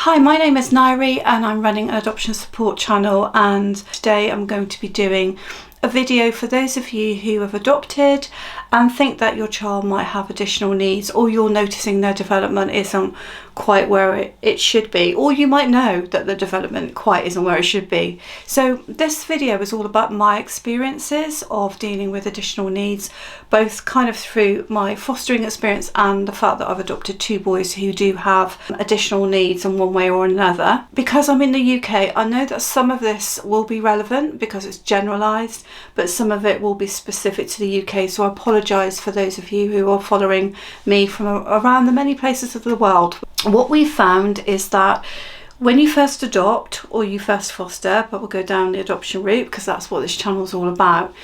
Hi, my name is Nairi and I'm running an adoption support channel, and today I'm going to be doing a video for those of you who have adopted and think that your child might have additional needs, or you're noticing their development isn't quite where it should be, or you might know that the development quite isn't where it should be. So this video is all about my experiences of dealing with additional needs, both kind of through my fostering experience and the fact that I've adopted two boys who do have additional needs in one way or another. Because I'm in the UK, I know that some of this will be relevant because it's generalised, but some of it will be specific to the UK, so I apologise for those of you who are following me from around the many places of the world. What we found is that when you first adopt or you first foster, but we'll go down the adoption route because that's what this channel is all about,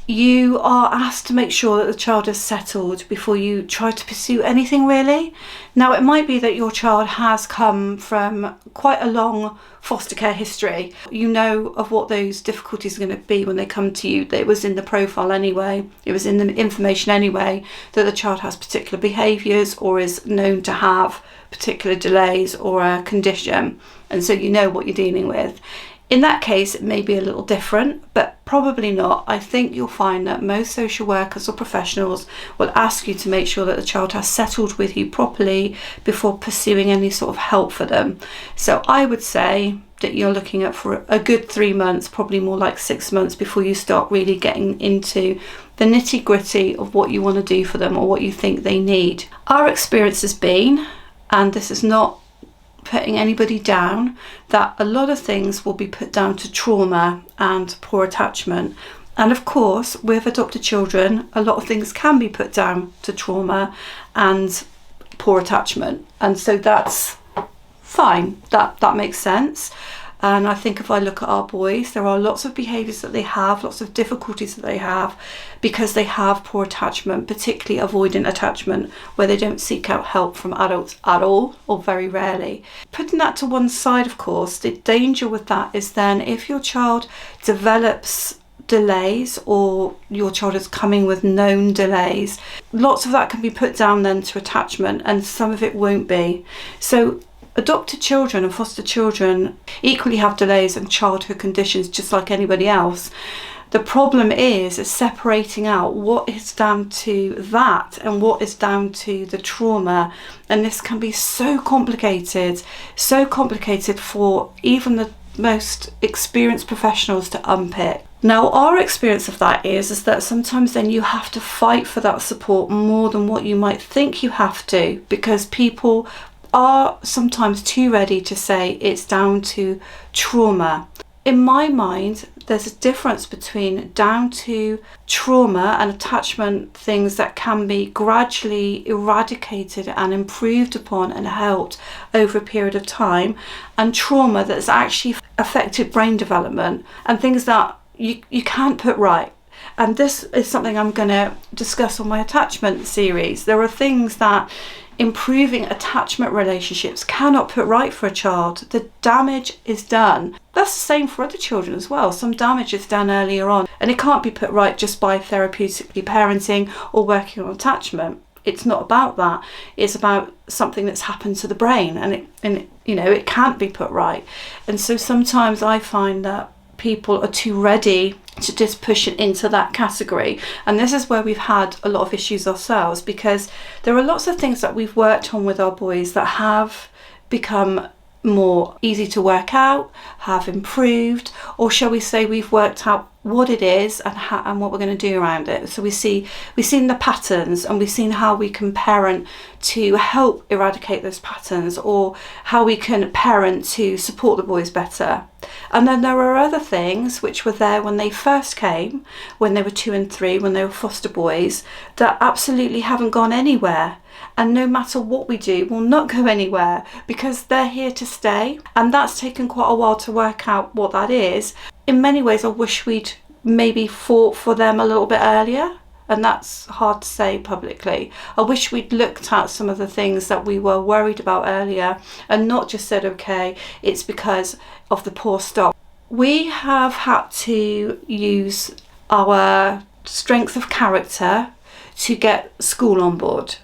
you are asked to make sure that the child is settled before you try to pursue anything really. Now, it might be that your child has come from quite a long foster care history. You know of what those difficulties are going to be when they come to you. It was in the profile anyway, it was in the information anyway, that the child has particular behaviours or is known to have particular delays or a condition, and so you know what you're dealing with. In that case, it may be a little different, but probably not. I think you'll find that most social workers or professionals will ask you to make sure that the child has settled with you properly before pursuing any sort of help for them. So I would say that you're looking at for a good 3 months, probably more like 6 months, before you start really getting into the nitty-gritty of what you want to do for them or what you think they need. Our experience has been, and this is not putting anybody down, that a lot of things will be put down to trauma and poor attachment. And of course, with adopted children, a lot of things can be put down to trauma and poor attachment. And so that's fine, that makes sense. And I think if I look at our boys, there are lots of behaviours that they have, lots of difficulties that they have because they have poor attachment, particularly avoidant attachment, where they don't seek out help from adults at all or very rarely. Putting that to one side, of course, the danger with that is then if your child develops delays or your child is coming with known delays, lots of that can be put down then to attachment, and some of it won't be. So adopted children and foster children equally have delays and childhood conditions just like anybody else. The problem is separating out what is down to that and what is down to the trauma, and this can be so complicated for even the most experienced professionals to unpick. Now, our experience of that is that sometimes then you have to fight for that support more than what you might think you have to, because people are sometimes too ready to say it's down to trauma. In my mind, there's a difference between down to trauma and attachment, things that can be gradually eradicated and improved upon and helped over a period of time, and trauma that's actually affected brain development and things that you can't put right. And this is something I'm going to discuss on my attachment series. There are things that improving attachment relationships cannot put right for a child. The damage is done. That's the same for other children as well. Some damage is done earlier on, and it can't be put right just by therapeutically parenting or working on attachment. It's not about that. It's about something that's happened to the brain, and it can't be put right. And so sometimes I find that people are too ready to just push it into that category, and this is where we've had a lot of issues ourselves, because there are lots of things that we've worked on with our boys that have become more easy to work out, have improved, or shall we say we've worked out what it is and what we're going to do around it. So we've seen the patterns, and we've seen how we can parent to help eradicate those patterns, or how we can parent to support the boys better. And then there are other things which were there when they first came, when they were 2 and 3, when they were foster boys, that absolutely haven't gone anywhere. And no matter what we do, will not go anywhere, because they're here to stay. And that's taken quite a while to work out what that is. In many ways, I wish we'd maybe fought for them a little bit earlier, and that's hard to say publicly. I wish we'd looked at some of the things that we were worried about earlier and not just said, okay, it's because of the poor stock. We have had to use our strength of character to get school on board.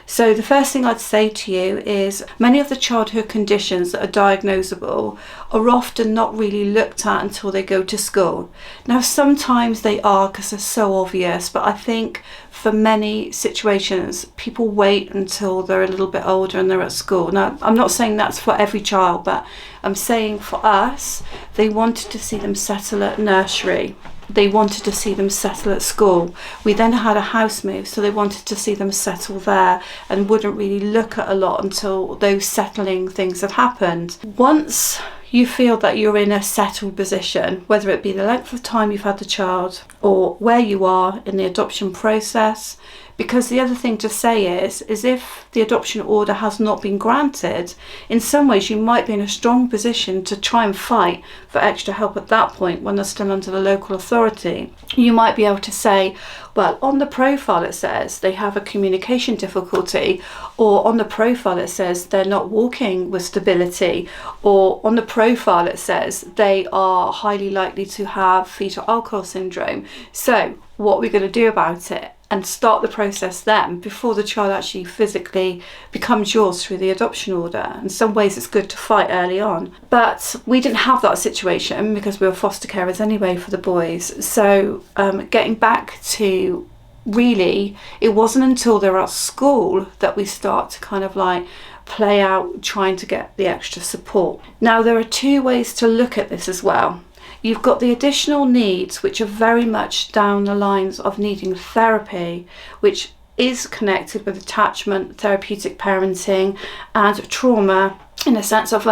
So the first thing I'd say to you is many of the childhood conditions that are diagnosable are often not really looked at until they go to school. Now sometimes they are because they're so obvious, but I think for many situations people wait until they're a little bit older and they're at school. Now I'm not saying that's for every child, but I'm saying for us, they wanted to see them settle at nursery. They wanted to see them settle at school. We then had a house move, so they wanted to see them settle there and wouldn't really look at a lot until those settling things had happened. Once you feel that you're in a settled position, whether it be the length of time you've had the child or where you are in the adoption process, because the other thing to say is if the adoption order has not been granted, in some ways you might be in a strong position to try and fight for extra help at that point when they're still under the local authority. You might be able to say, well, on the profile it says they have a communication difficulty, or on the profile it says they're not walking with stability, or on the profile it says they are highly likely to have fetal alcohol syndrome. So what are we going to do about it? And start the process then before the child actually physically becomes yours through the adoption order. In some ways it's good to fight early on, but we didn't have that situation because we were foster carers anyway for the boys. So getting back to, really it wasn't until they're at school that we start to kind of like play out trying to get the extra support. Now there are two ways to look at this as well. You've got the additional needs, which are very much down the lines of needing therapy, which is connected with attachment, therapeutic parenting, and trauma, in a sense of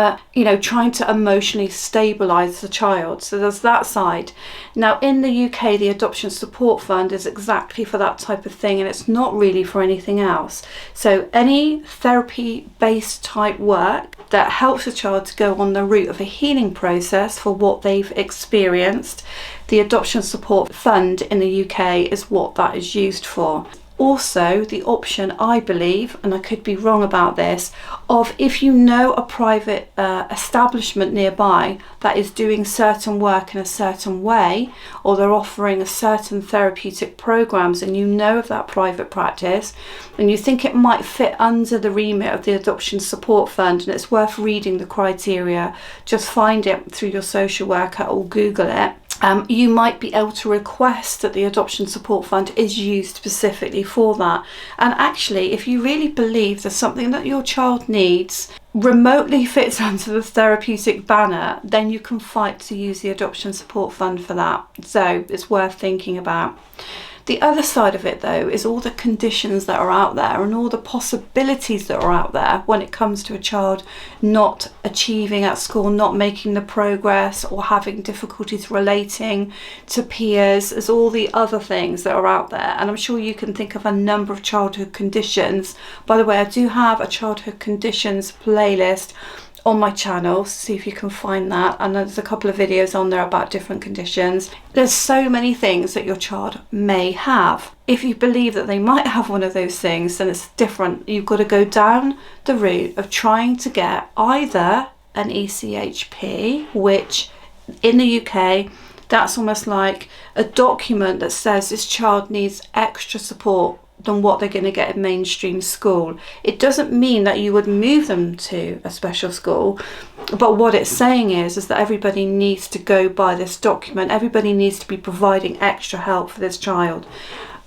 trying to emotionally stabilise the child. So there's that side. Now in the UK, the Adoption Support Fund is exactly for that type of thing, and it's not really for anything else. So any therapy-based type work that helps a child to go on the route of a healing process for what they've experienced, the Adoption Support Fund in the UK is what that is used for. Also, the option, I believe, and I could be wrong about this, of if you know a private establishment nearby that is doing certain work in a certain way, or they're offering a certain therapeutic programs, and you know of that private practice, and you think it might fit under the remit of the Adoption Support Fund, and it's worth reading the criteria, just find it through your social worker or Google it. You might be able to request that the Adoption Support Fund is used specifically for that. And actually, if you really believe there's something that your child needs remotely fits under the therapeutic banner, then you can fight to use the Adoption Support Fund for that. So it's worth thinking about. The other side of it though is all the conditions that are out there and all the possibilities that are out there when it comes to a child not achieving at school, not making the progress, or having difficulties relating to peers. There's all the other things that are out there, and I'm sure you can think of a number of childhood conditions. By the way, I do have a childhood conditions playlist on my channel, so see if you can find that, and there's a couple of videos on there about different conditions. There's so many things that your child may have. If you believe that they might have one of those things, then it's different. You've got to go down the route of trying to get either an ECHP, which in the UK that's almost like a document that says this child needs extra support than what they're going to get in mainstream school. It doesn't mean that you would move them to a special school, but what it's saying is that everybody needs to go by this document. Everybody needs to be providing extra help for this child.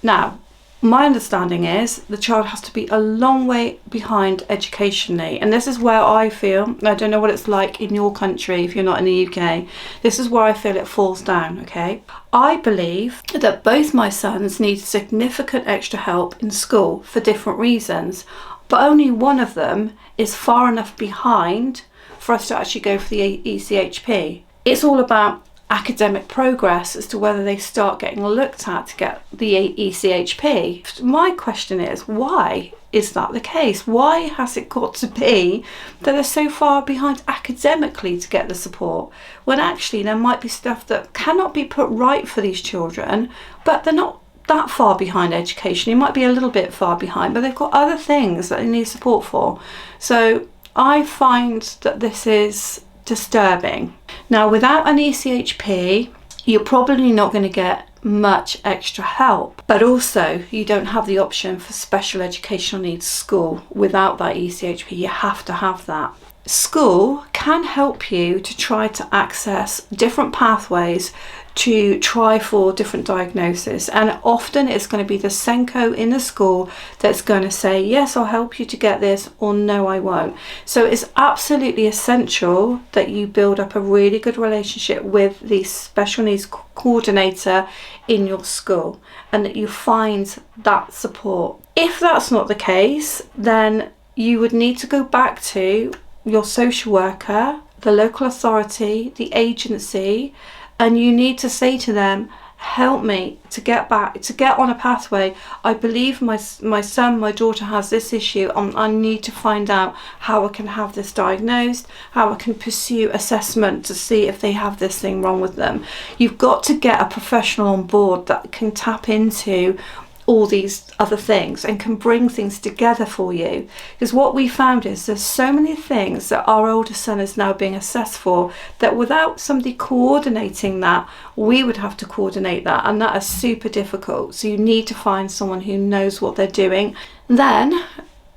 Now, my understanding is the child has to be a long way behind educationally, and this is where I feel, I don't know what it's like in your country if you're not in the UK, this is where I feel it falls down, okay? I believe that both my sons need significant extra help in school for different reasons, but only one of them is far enough behind for us to actually go for the ECHP. It's all about academic progress as to whether they start getting looked at to get the ECHP. My question is, why is that the case? Why has it got to be that they're so far behind academically to get the support, when actually there might be stuff that cannot be put right for these children, but they're not that far behind education. You might be a little bit far behind, but they've got other things that they need support for. So I find that this is disturbing. Now, without an ECHP, you're probably not going to get much extra help, but also you don't have the option for special educational needs school without that ECHP. You have to have that. School can help you to try to access different pathways to try for different diagnoses, and often it's going to be the Senko in the school that's going to say yes, I'll help you to get this, or no, I won't. So it's absolutely essential that you build up a really good relationship with the special needs coordinator in your school and that you find that support. If that's not the case, then you would need to go back to your social worker, the local authority, the agency, and you need to say to them, help me to get on a pathway. I believe my son, my daughter has this issue. I need to find out how I can have this diagnosed, how I can pursue assessment to see if they have this thing wrong with them. You've got to get a professional on board that can tap into all these other things and can bring things together for you, because what we found is there's so many things that our older son is now being assessed for that without somebody coordinating that, we would have to coordinate that, and that is super difficult. So you need to find someone who knows what they're doing. Then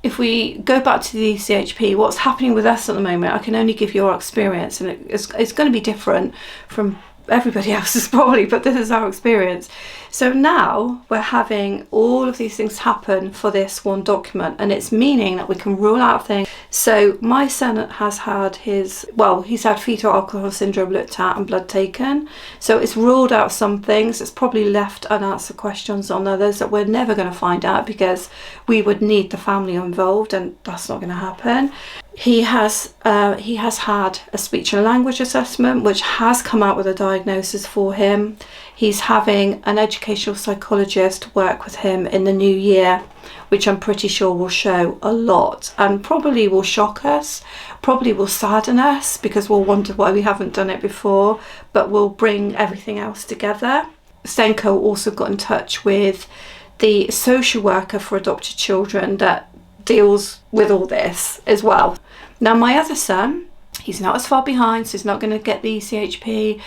if we go back to the ECHP, what's happening with us at the moment, I can only give you our experience, and it's going to be different from everybody else's probably, but this is our experience. So now we're having all of these things happen for this one document, and it's meaning that we can rule out things. So my son has had he's had fetal alcohol syndrome looked at and blood taken. So it's ruled out some things. It's probably left unanswered questions on others that we're never going to find out because we would need the family involved, and that's not going to happen. He has had a speech and language assessment, which has come out with a diagnosis for him. He's having an educational psychologist work with him in the new year, which I'm pretty sure will show a lot and probably will shock us, probably will sadden us because we'll wonder why we haven't done it before, but will bring everything else together. Senko also got in touch with the social worker for adopted children that deals with all this as well. Now my other son, he's not as far behind, so he's not going to get the ECHP,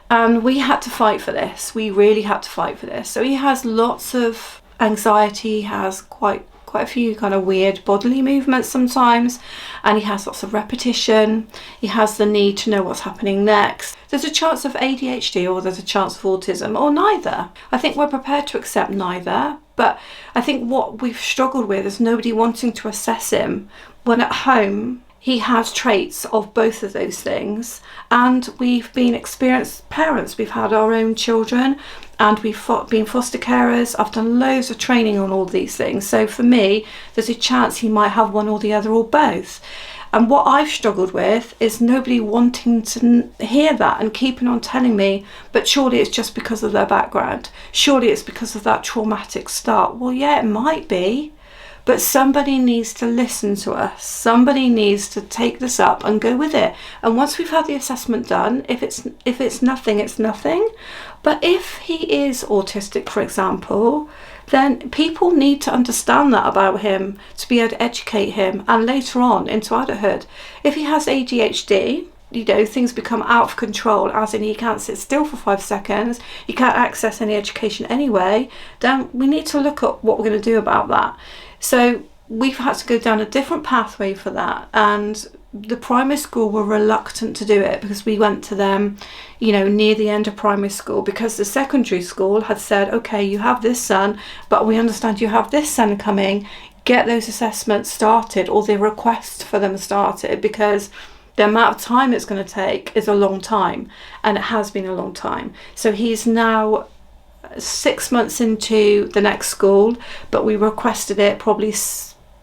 and we had to fight for this. We really had to fight for this. So he has lots of anxiety, he has quite a few kind of weird bodily movements sometimes, and he has lots of repetition. He has the need to know what's happening next. There's a chance of ADHD or there's a chance of autism, or neither. I think we're prepared to accept neither, but I think what we've struggled with is nobody wanting to assess him when at home he has traits of both of those things, and we've been experienced parents. We've had our own children and we've been foster carers. I've done loads of training on all these things. So for me, there's a chance he might have one or the other or both. And what I've struggled with is nobody wanting to hear that and keeping on telling me, but surely it's just because of their background. Surely it's because of that traumatic start. Well, yeah, it might be. But somebody needs to listen to us. Somebody needs to take this up and go with it. And once we've had the assessment done, if it's nothing, it's nothing. But if he is autistic, for example, then people need to understand that about him to be able to educate him. And later on into adulthood, if he has ADHD, things become out of control, as in he can't sit still for 5 seconds, he can't access any education anyway, then we need to look at what we're going to do about that. So we've had to go down a different pathway for that, and the primary school were reluctant to do it because we went to them, near the end of primary school, because the secondary school had said, okay, you have this son, but we understand you have this son coming, get those assessments started, or the request for them started, because the amount of time it's going to take is a long time, and it has been a long time. So he's now 6 months into the next school, but we requested it probably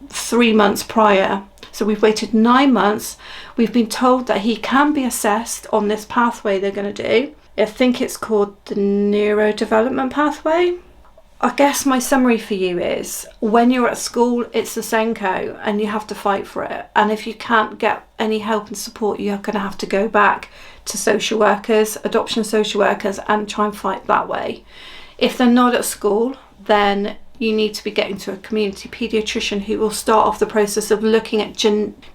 3 months prior. So we've waited 9 months. We've been told that he can be assessed on this pathway they're going to do. I think it's called the neurodevelopment pathway. I guess my summary for you is, when you're at school, it's the Senko and you have to fight for it. And if you can't get any help and support, you're going to have to go back to social workers, adoption social workers, and try and fight that way. If they're not at school, then you need to be getting to a community paediatrician who will start off the process of looking at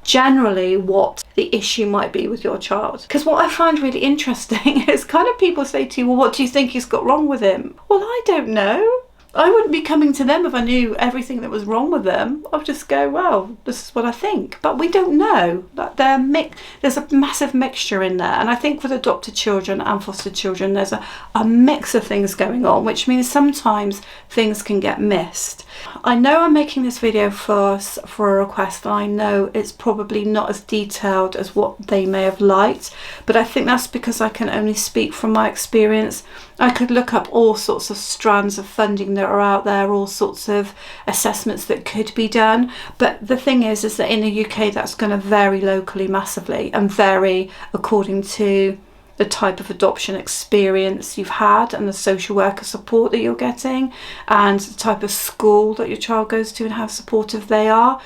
generally what the issue might be with your child. Because what I find really interesting is kind of people say to you, well, what do you think he's got wrong with him? Well, I don't know. I wouldn't be coming to them if I knew everything that was wrong with them. I'd just go, well, this is what I think. But we don't know. There's a massive mixture in there. And I think with adopted children and foster children, there's a mix of things going on, which means sometimes things can get missed. I know I'm making this video for a request, and I know it's probably not as detailed as what they may have liked, but I think that's because I can only speak from my experience. I could look up all sorts of strands of funding that are out there, all sorts of assessments that could be done. But the thing is that in the UK, that's going to vary locally massively and vary according to the type of adoption experience you've had and the social worker support that you're getting and the type of school that your child goes to and how supportive they are.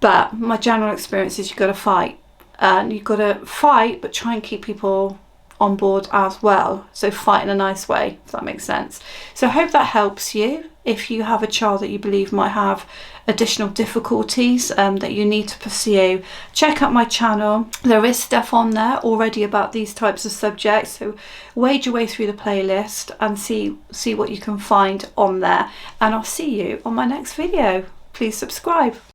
But my general experience is you've got to fight, and you've got to fight but try and keep people on board as well. So fight in a nice way, if that makes sense. So I hope that helps you if you have a child that you believe might have additional difficulties that you need to pursue. Check out my channel. There is stuff on there already about these types of subjects, so wade your way through the playlist and see what you can find on there, and I'll see you on my next video. Please subscribe.